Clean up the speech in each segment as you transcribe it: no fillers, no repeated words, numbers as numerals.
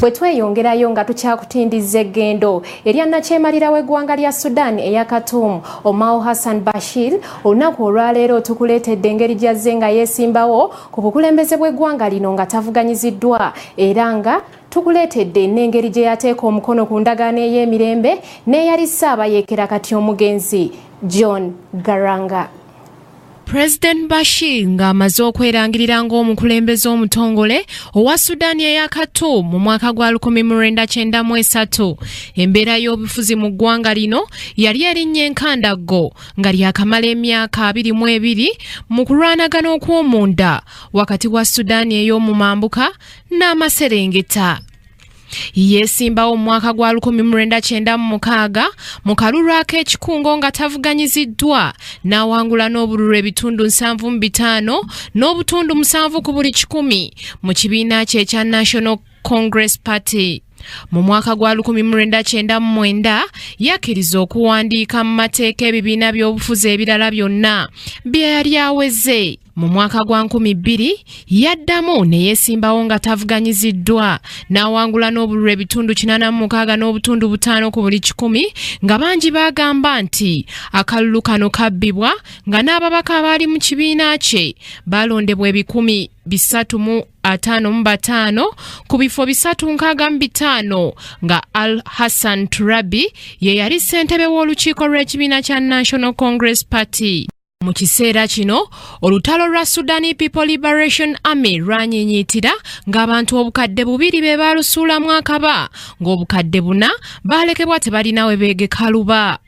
Bwe tweyongerayo nga tukyakutindiza eggendo erya nnakyemalira w'eggwanga lya Sudan eya Khartoum Omar Hassan Bashir olunaku olwaleero tukuleetedde engeri gy'azze nga yeesimbawo ku bukulembeze bw'eggwanga lino nga tavuganyiziddwa era nga tukuleetedde n'engeri gye yateeka omukono ku ndagaano ey'emirembe n'eyali Ssaabayeekera kati omugenzi John Garanga. President Bashir ng'amaze okwerangirira ng'omukulembeze omutongole owa Sudan eya Khartoum mu mwaka gwa 1993. Embeera y'obufuzi mu ggwanga lino yali erinnya enkandaggo nga lyakamala emyaka 22 mu kulwanagana okw'omunda wakati wa Sudan ey'omu mambuka n'amaserengeta. Yeesimbawo mu mwaka gwa 1996 mu kalulu ak'ekikungo nga tavuganyiziddwa n'awangula n'obululu ebitundu 7.5 n'obutundu 7 ku buli 100 mu kibiina kye ekya National Congress Party. Mu mwaka gwa 1999 yakkiriza okuwandiika mu mateeka ebibiina by'obufuzi ebirala byonna bye yali aweze. Mu mwaka gwa 2000 yaddamu ne yeesimbawo nga tavuganyiziddwa n'awangula n'obululu ebitundu 86 n'obutundu 5 ku buli 100 nga bangi bagamba nti akalulu kano kabbibwa nga n'ababaka abaali mu kibiina kye balondebwa 355 ku bifo 365 nga Al Hassan Turabi ye yali ssentebe w'olukiiko lw'ekibiina kya National Congress Party. Mu kiseera kino olutalo lwa Sudan People Liberation Army lwanyinyitira ng'abantu obukadde 2 be balusuulamu akaba ng'obukadde 4 balekebwa tebalina we beegekaluba.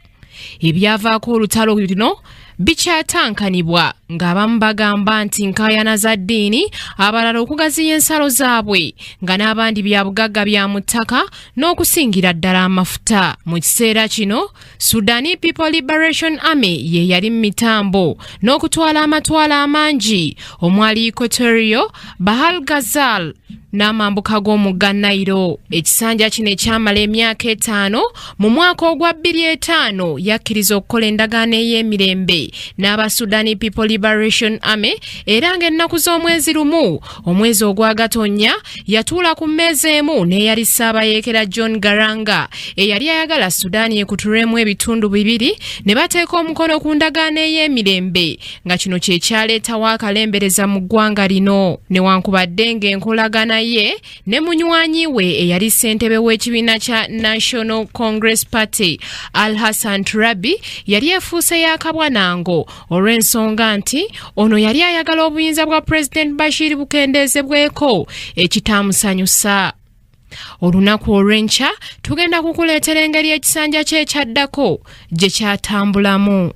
Ebyavaako olutalo lino bikyatankanibwa ng'abamu bagamba nti nkaayana za ddiini, abalala okugaziya ensalo zaabwe nga n'abandi bya bugagga bya mu ttaka n'okusingira ddala amafuta. Mu kiseera kino Sudan People Liberation Army ye yali mu mitambo n'okutwala amatwala amangi omwali Equatorio, Bahar Ghazal n'amambuka g'omugga Nile. Ekisanja kino ekyamala emyaka 5 mu mwaka ogwa 2005 yakkiriza okukola endagaano ey'emirembe n'aba Sudan People Liberation Army era ng'ennaku z'omwezi lumu omwezi ogwa Gatonnya yatuula ku mmeeza emu n'eyali Ssaabayeekera John Garanga eyali ayagala Sudan ekutulwemu ebitundu 2 ne bateeka omukono ku ndagaano ey'emirembe nga kino kye kyaleetawo akalembereza mu ggwanga lino newankubadde ng'enkolagana ye ne munywanyi we eyali ssentebe w'ekibiina kya National Congress Party Al Hassan Turabi yali efuuse yakabwanango olw'ensonga nti ono yali ayagala obuyinza bwa President Bashir bukendeezebweko ekitaamusanyusa. Olunaku olw'enkya tugenda kukuleetera engeri ekisanja kye kyaddako gye kyatambulamu.